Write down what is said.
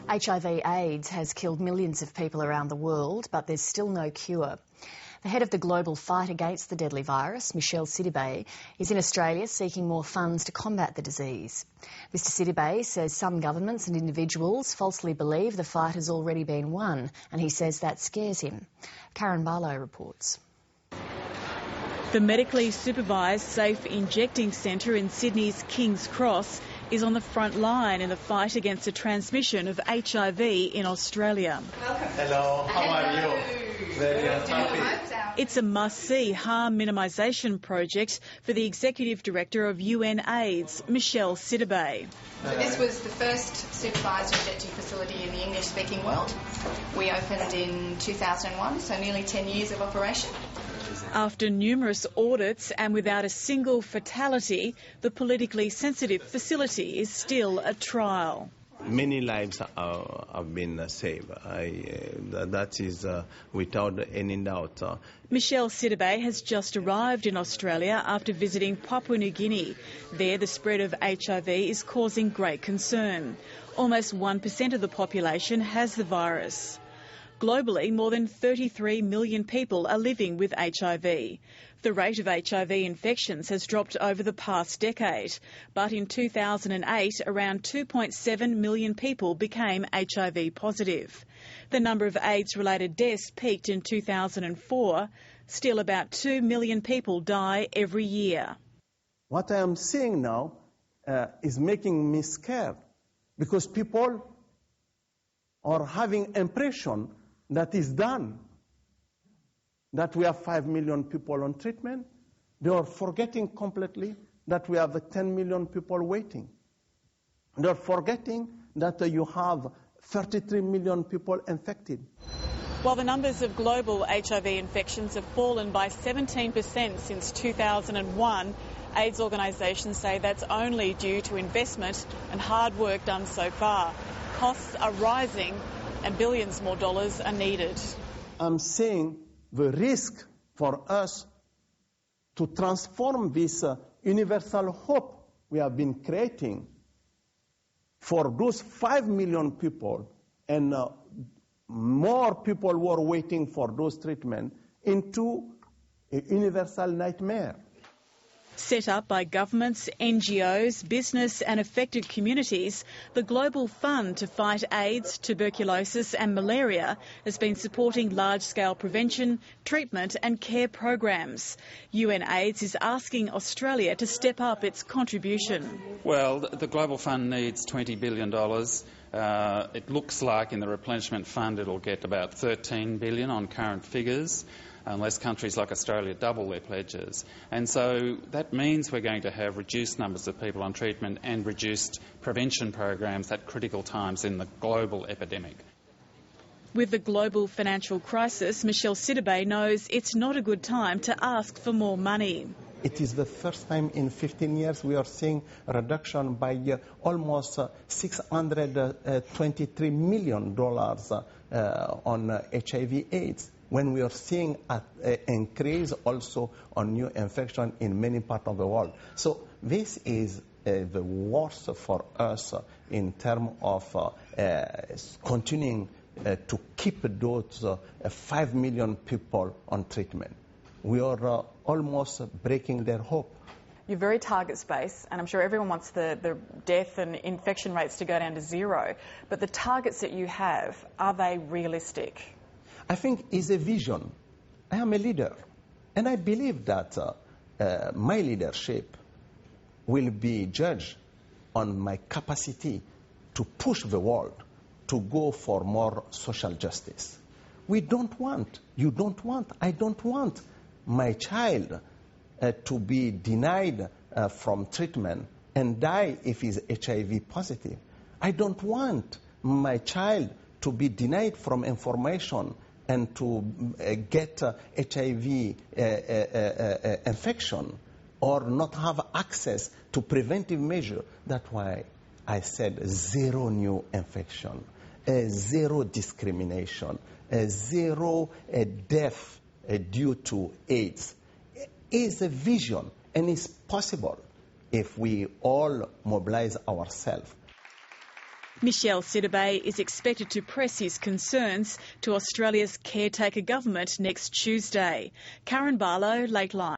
HIV/AIDS has killed millions of people around the world, but there's still no cure. The head of the global fight against the deadly virus, Michel Sidibe, is in Australia seeking more funds to combat the disease. Mr Sidibe says some governments and individuals falsely believe the fight has already been won, and he says that scares him. Karen Barlow reports. The medically supervised safe injecting centre in Sydney's King's Cross is on the front line in the fight against the transmission of HIV in Australia. Welcome. Hello, how are you? Very happy. It's a must-see harm minimisation project for the Executive Director of UNAIDS, Michel Sidibe. So this was the first supervised injecting facility in the English-speaking world. We opened in 2001, so nearly 10 years of operation. After numerous audits and without a single fatality, the politically sensitive facility is still a trial. Many lives have been saved. That is without any doubt. Michel Sidibe has just arrived in Australia after visiting Papua New Guinea. There, the spread of HIV is causing great concern. Almost 1% of the population has the virus. Globally, more than 33 million people are living with HIV. The rate of HIV infections has dropped over the past decade, but in 2008, around 2.7 million people became HIV positive. The number of AIDS-related deaths peaked in 2004. Still, about 2 million people die every year. What I am seeing now is making me scared, because people are having impression that is done, that we have 5 million people on treatment. They are forgetting completely that we have 10 million people waiting. They are forgetting that you have 33 million people infected. While the numbers of global HIV infections have fallen by 17% since 2001, AIDS organisations say that's only due to investment and hard work done so far. Costs are rising and billions more dollars are needed. I'm saying the risk for us to transform this universal hope we have been creating for those 5 million people and more people who are waiting for those treatments into a universal nightmare. Set up by governments, NGOs, business and affected communities, the Global Fund to fight AIDS, tuberculosis and malaria has been supporting large-scale prevention, treatment and care programs. UNAIDS is asking Australia to step up its contribution. Well, the Global Fund needs $20 billion. It looks like in the replenishment fund it'll get about $13 billion on current figures, unless countries like Australia double their pledges. And so that means we're going to have reduced numbers of people on treatment and reduced prevention programs at critical times in the global epidemic. With the global financial crisis, Michel Sidibe knows it's not a good time to ask for more money. It is the first time in 15 years we are seeing a reduction by almost $623 million on HIV/AIDS. When we are seeing an increase also on new infection in many parts of the world. So this is the worst for us in terms of continuing to keep those 5 million people on treatment. We are almost breaking their hope. You're very targets-based, and I'm sure everyone wants the death and infection rates to go down to zero, but the targets that you have, are they realistic? I think it's a vision. I am a leader, and I believe that my leadership will be judged on my capacity to push the world to go for more social justice. We don't want, you don't want, I don't want my child to be denied from treatment and die if he's HIV positive. I don't want my child to be denied from information and to get HIV infection or not have access to preventive measures. That's why I said zero new infection, zero discrimination, zero death due to AIDS. Is a vision, and it's possible if we all mobilize ourselves. Michel Sidibe is expected to press his concerns to Australia's caretaker government next Tuesday. Karen Barlow, Lateline.